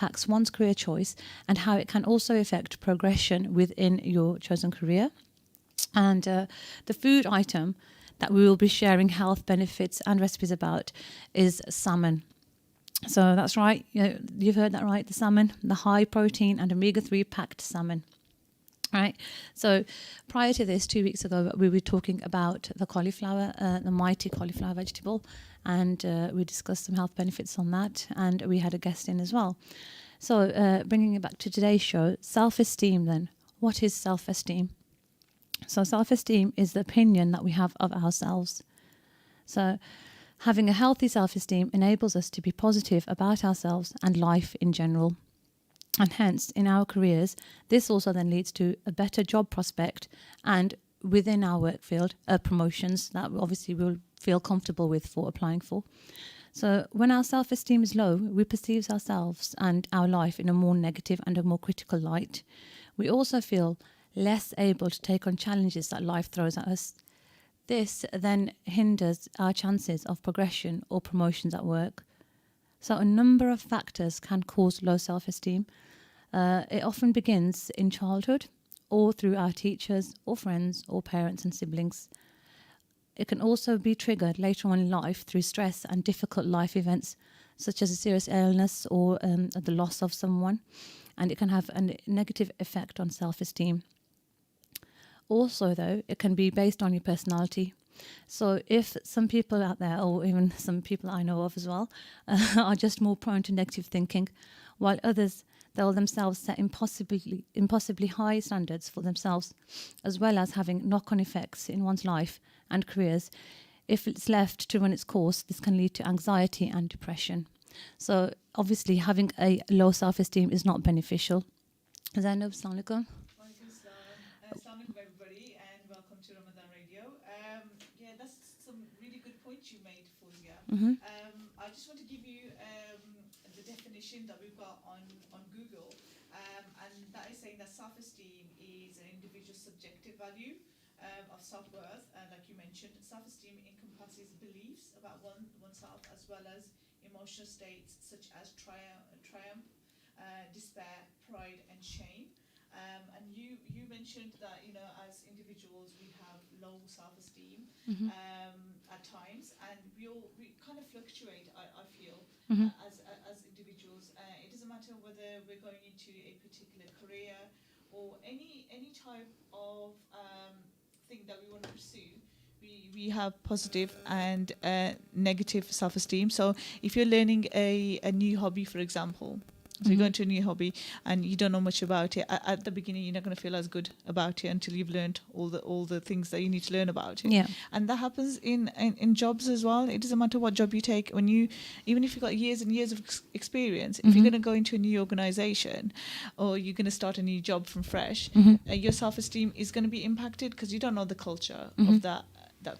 impacts one's career choice and how it can also affect progression within your chosen career. And the food item that we will be sharing health benefits and recipes about is salmon. So that's right, you've heard that right, the salmon, the high protein and omega-3 packed salmon. Right. So prior to this, 2 weeks ago, we were talking about the cauliflower, the mighty cauliflower vegetable, and we discussed some health benefits on that, and we had a guest in as well. So bringing it back to today's show, self-esteem then. What is self-esteem? So self-esteem is the opinion that we have of ourselves. So having a healthy self-esteem enables us to be positive about ourselves and life in general. And hence, in our careers, this also then leads to a better job prospect and within our work field, promotions that obviously we'll feel comfortable with for applying for. So when our self-esteem is low, we perceive ourselves and our life in a more negative and a more critical light. We also feel less able to take on challenges that life throws at us. This then hinders our chances of progression or promotions at work. So a number of factors can cause low self-esteem. It often begins in childhood or through our teachers or friends or parents and siblings. It can also be triggered later on in life through stress and difficult life events such as a serious illness or the loss of someone, and it can have a negative effect on self-esteem. Also, though, it can be based on your personality. So if some people out there, or even some people I know of as well, are just more prone to negative thinking, while others, they'll themselves set impossibly high standards for themselves, as well as having knock-on effects in one's life and careers. If it's left to run its course, this can lead to anxiety and depression. So obviously having a low self-esteem is not beneficial. Zainab, assalamu alaikum. Assalamu alaikum everybody and welcome to Ramadan Radio. Yeah, that's some really good points you made, Fawzia. Mm-hmm. I just want to give you the definition that we've got on Google, and that is saying that self-esteem is an individual's subjective value of self-worth, like you mentioned. Self-esteem encompasses beliefs about oneself as well as emotional states such as triumph, despair, pride and shame. And you mentioned that, as individuals we have low self-esteem at times, and we kind of fluctuate. I feel as individuals. It doesn't matter whether we're going into a particular career or any type of thing that we want to pursue. We have positive and negative self-esteem. So if you're learning a new hobby, for example. So you go into a new hobby and you don't know much about it. At the beginning, you're not going to feel as good about it until you've learned all the things that you need to learn about it. Yeah. And that happens in jobs as well. It doesn't matter what job you take. Even if you've got years and years of experience, if you're going to go into a new organization or you're going to start a new job from fresh, your self-esteem is going to be impacted because you don't know the culture of that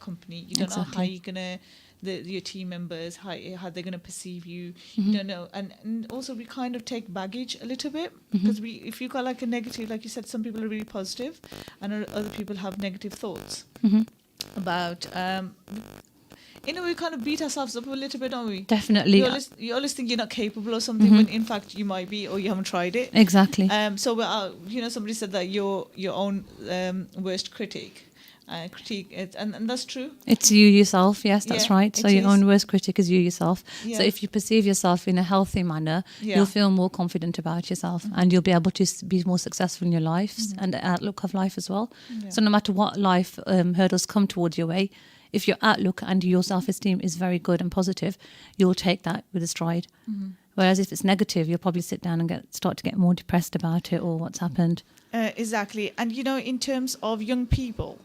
company. You don't know how you're going to... your team members, how they're going to perceive you, you don't know. And also we kind of take baggage a little bit because if you've got like a negative, like you said, some people are really positive and other people have negative thoughts about, we kind of beat ourselves up a little bit, don't we? Definitely. You always think you're not capable of something when in fact you might be, or you haven't tried it. Exactly. So somebody said that you're your own worst critic. Critique it, and that's true. It's you yourself, yes, that's right. So your own worst critic is you yourself. Yeah. So if you perceive yourself in a healthy manner, you'll feel more confident about yourself and you'll be able to be more successful in your life and the outlook of life as well. Yeah. So no matter what life hurdles come towards your way, if your outlook and your self-esteem is very good and positive, you'll take that with a stride. Whereas if it's negative, you'll probably sit down and start to get more depressed about it or what's happened. Exactly. And, in terms of young people,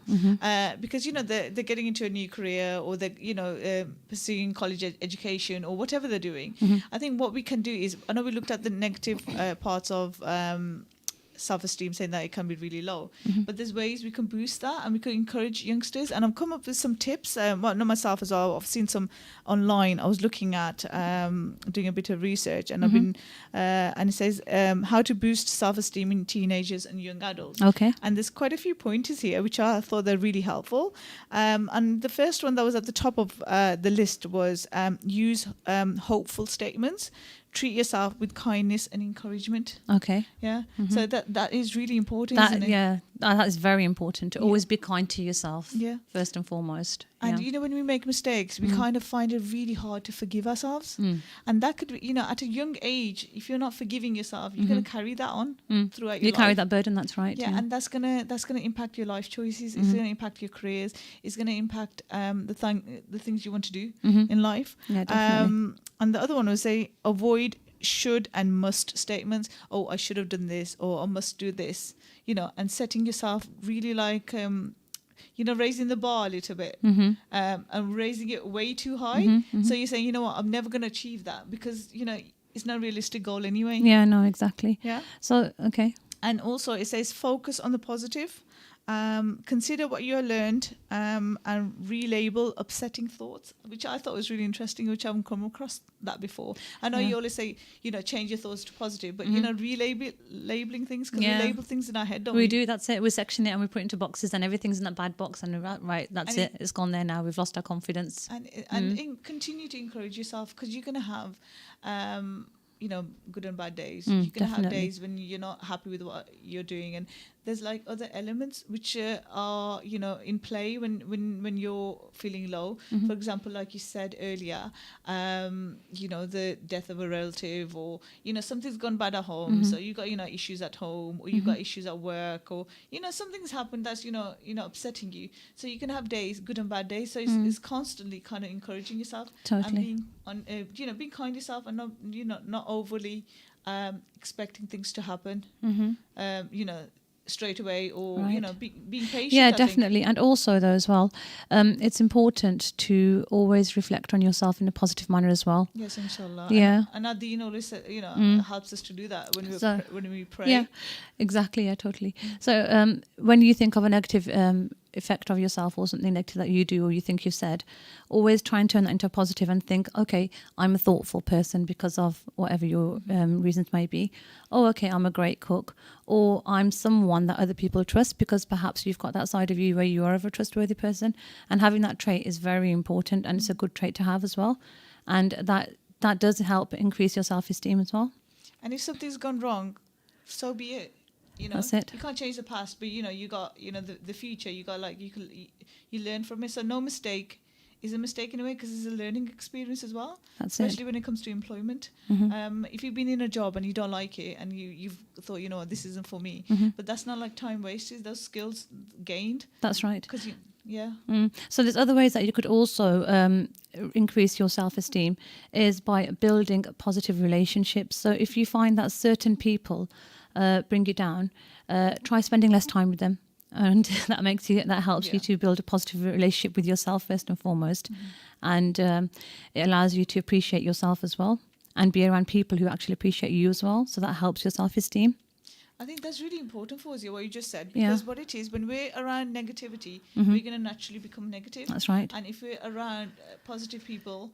because, they're getting into a new career or they're, pursuing college education or whatever they're doing, I think what we can do is, I know we looked at the negative parts of self-esteem, saying that it can be really low, but there's ways we can boost that and we can encourage youngsters. And I've come up with some tips, not myself as well, I've seen some online. I was looking at doing a bit of research, and I've been and it says how to boost self-esteem in teenagers and young adults. Okay. And there's quite a few pointers here which I thought they're really helpful, and the first one that was at the top of the list was use hopeful statements. treat yourself with kindness and encouragement. Okay. Yeah. So that is really important, That isn't it? that is very important to always be kind to yourself. Yeah. First and foremost. And yeah. when we make mistakes, we kind of find it really hard to forgive ourselves. And that could be, at a young age, if you're not forgiving yourself, you're going to carry that on throughout your You life. carry that burden. That's right. Yeah, and that's gonna impact your life choices. It's gonna impact your careers. It's gonna impact the things you want to do in life. Yeah, definitely. And the other one was say avoid should and must statements. Oh, I should have done this, or I must do this. And setting yourself really like raising the bar a little bit, and raising it way too high. So you're saying, what, I'm never gonna achieve that because it's not a realistic goal anyway. Yeah. No. Exactly. Yeah. So okay. And also it says focus on the positive. Consider what you learned and relabel upsetting thoughts, which I thought was really interesting, which I haven't come across that before. I know you always say, change your thoughts to positive, but, labeling things, because we label things in our head, don't we? We do, that's it. We section it and we put it into boxes and everything's in that bad box and right, that's it. It's gone there now. We've lost our confidence. And continue to encourage yourself, because you're going to have... good and bad days. You're going to have days when you're not happy with what you're doing, and there's like other elements which are in play when you're feeling low. For example, like you said earlier, the death of a relative, or something's gone bad at home, so you got issues at home, or you got issues at work, or something's happened that's upsetting you. So you can have days, good and bad days. So it's constantly kind of encouraging yourself, Totally. and being kind to yourself, and not overly expecting things to happen. Straight away, or being patient. Yeah, I definitely. And also though as well, it's important to always reflect on yourself in a positive manner as well. Yes, inshallah. Yeah. And Adin always helps us to do that when we pray. Yeah, exactly. Yeah, totally. So when you think of a negative effect of yourself or something negative that you do or you think you've said, always try and turn that into a positive and think, okay, I'm a thoughtful person because of whatever your reasons may be. Oh, okay, I'm a great cook, or I'm someone that other people trust because perhaps you've got that side of you where you are a trustworthy person, and having that trait is very important, and it's a good trait to have as well, and that does help increase your self-esteem as well. And if something's gone wrong, so be it. That's it. You can't change the past, but you got the future. You got you learn from it. So no mistake is a mistake in a way, because it's a learning experience as well. Especially when it comes to employment. If you've been in a job and you don't like it, and you've thought, this isn't for me, but that's not like time wasted. Those skills gained. That's right. Because So there's other ways that you could also increase your self-esteem is by building positive relationships. So if you find that certain people bring you down, try spending less time with them, and that helps you to build a positive relationship with yourself first and foremost, and it allows you to appreciate yourself as well and be around people who actually appreciate you as well, so that helps your self-esteem. I think that's really important for us, what you just said, because what it is, when we're around negativity, we're going to naturally become negative. That's right. And if we're around positive people,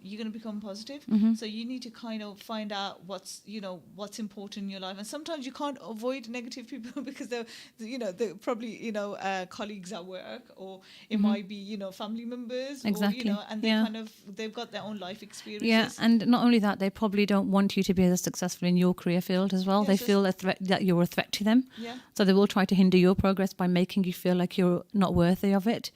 you're going to become positive. So you need to kind of find out what's important in your life. And sometimes you can't avoid negative people because they're probably colleagues at work, or it might be family members, exactly. or and they they've got their own life experiences. Yeah, and not only that, they probably don't want you to be as successful in your career field as well. They feel a threat, that you're a threat to them. Yeah. So they will try to hinder your progress by making you feel like you're not worthy of it.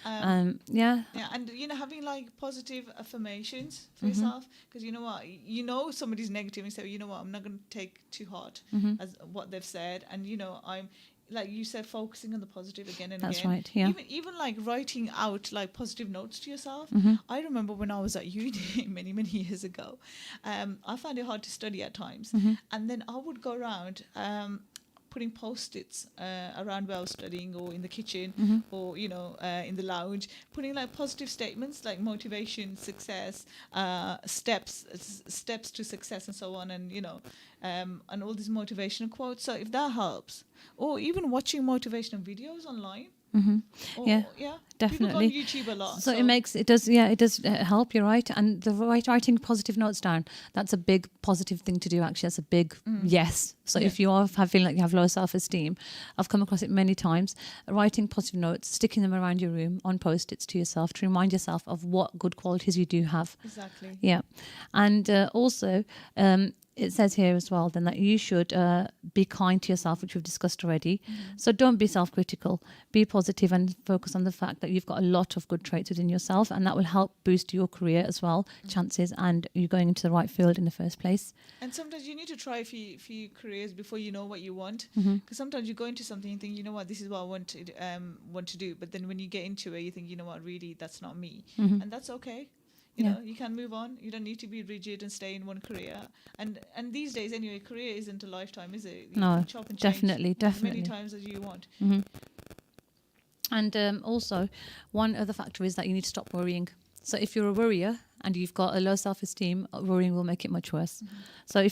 And having like positive affirmations for yourself, because somebody's negative, and say, I'm not going to take too hard as what they've said, and I'm, like you said, focusing on the positive again and That's again. right. Yeah. Even like writing out like positive notes to yourself. I remember when I was at uni many years ago, I found it hard to study at times, and then I would go around putting post-its around where I was studying, or in the kitchen, or in the lounge, putting like positive statements like motivation, success, steps to success, and so on, and and all these motivational quotes. So if that helps, or even watching motivational videos online, Or, Yeah, People definitely. go on YouTube a lot. So it does help. You're right, and the writing positive notes down. That's a big positive thing to do. Actually, that's a big yes. So if you are feeling like you have low self-esteem, I've come across it many times. Writing positive notes, sticking them around your room on post-its to yourself to remind yourself of what good qualities you do have. Exactly. Yeah, and also. It says here as well then that you should be kind to yourself, which we've discussed already. So don't be self-critical. Be positive and focus on the fact that you've got a lot of good traits within yourself, and that will help boost your career as well, chances, and you going into the right field in the first place. And sometimes you need to try a few careers before you know what you want. Mm-hmm. Because sometimes you go into something and think, you know what, this is what I want to do. But then when you get into it, you think, you know what, really, that's not me. Mm-hmm. And that's okay. You know, you can move on. You don't need to be rigid and stay in one career. And these days, anyway, career isn't a lifetime, is it? You No, can chop and change definitely. as many times as you want. Mm-hmm. And also, one other factor is that you need to stop worrying. So if you're a worrier and you've got a low self-esteem, worrying will make it much worse. So if